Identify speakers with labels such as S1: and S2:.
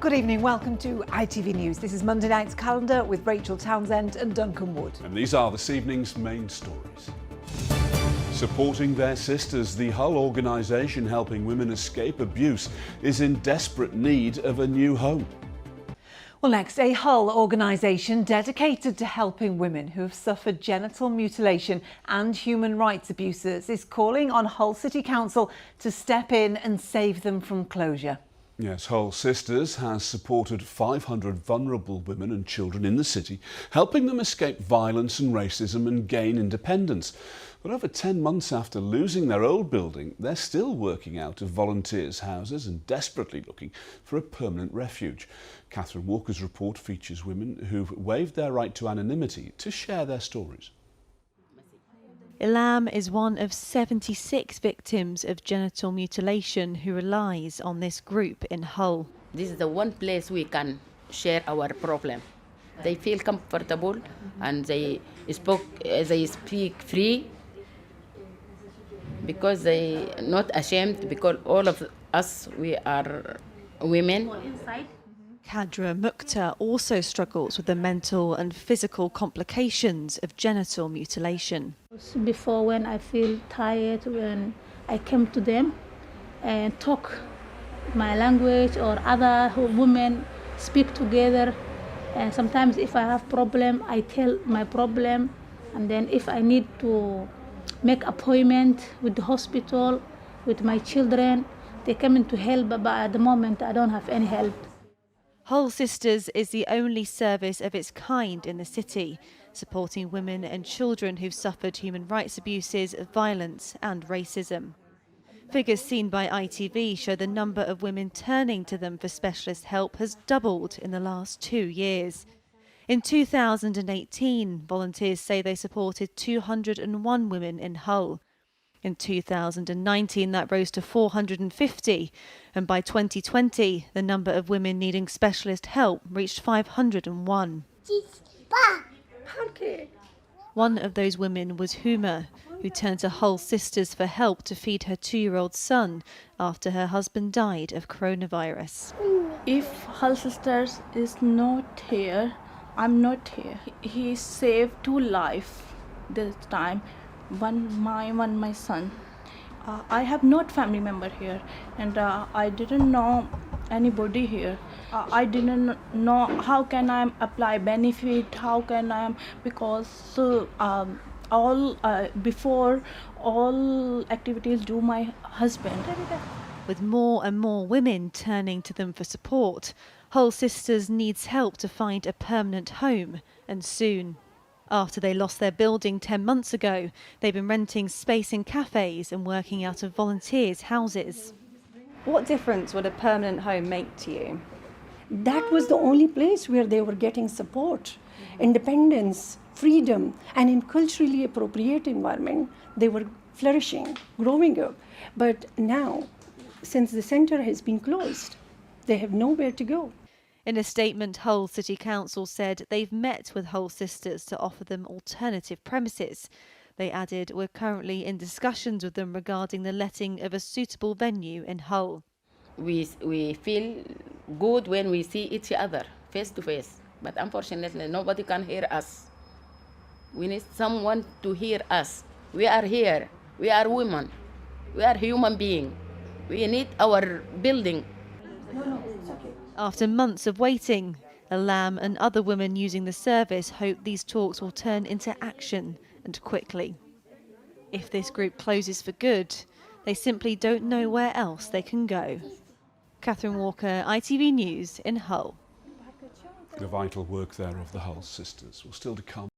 S1: Good evening, welcome to ITV News. This is Monday night's calendar with Rachel Townsend and Duncan Wood.
S2: And these are this evening's main stories. Supporting their sisters, the Hull organisation helping women escape abuse is in desperate need of a new home.
S1: Well, next, a Hull organisation dedicated to helping women who have suffered genital mutilation and human rights abuses is calling on Hull City Council to step in and save them from closure.
S2: Yes, Hull Sisters has supported 500 vulnerable women and children in the city, helping them escape violence and racism and gain independence. But over 10 months after losing their old building, they're still working out of volunteers' houses and desperately looking for a permanent refuge. Catherine Walker's report features women who've waived their right to anonymity to share their stories.
S3: Ilham is one of 76 victims of genital mutilation who relies on this group in Hull.
S4: This is the one place we can share our problem. They feel comfortable and they speak free because they are not ashamed, because all of us, we are women.
S3: Kadra Mukhtar also struggles with the mental and physical complications of genital mutilation.
S5: Before, when I feel tired, when I come to them and talk my language, or other women speak together, and sometimes if I have problem, I tell my problem, and then if I need to make appointment with the hospital with my children, they come in to help, but at the moment I don't have any help.
S3: Hull Sisters is the only service of its kind in the city, supporting women and children who've suffered human rights abuses, violence and racism. Figures seen by ITV show the number of women turning to them for specialist help has doubled in the last 2 years. In 2018, volunteers say they supported 201 women in Hull. In 2019, that rose to 450, and by 2020, the number of women needing specialist help reached 501. One of those women was Huma, who turned to Hull Sisters for help to feed her 2-year-old son after her husband died of coronavirus.
S6: If Hull Sisters is not here, I'm not here. He saved 2 lives this time. One my son. I have not family member here, and I didn't know anybody here. I didn't know how can I apply benefit, how can I, because before all activities do my husband.
S3: With more and more women turning to them for support, Hull Sisters needs help to find a permanent home, and soon. After they lost their building 10 months ago, they've been renting space in cafes and working out of volunteers' houses. What difference would a permanent home make to you?
S7: That was the only place where they were getting support, independence, freedom, and in culturally appropriate environment, they were flourishing, growing up. But now, since the centre has been closed, they have nowhere to go.
S3: In a statement, Hull City Council said they've met with Hull Sisters to offer them alternative premises. They added, we're currently in discussions with them regarding the letting of a suitable venue in Hull.
S4: We feel good when we see each other face to face, but unfortunately nobody can hear us. We need someone to hear us. We are here. We are women. We are human beings. We need our building.
S3: After months of waiting, Ilham and other women using the service hope these talks will turn into action, and quickly. If this group closes for good, they simply don't know where else they can go. Catherine Walker, ITV News in Hull.
S2: The vital work there of the Hull Sisters will still to come.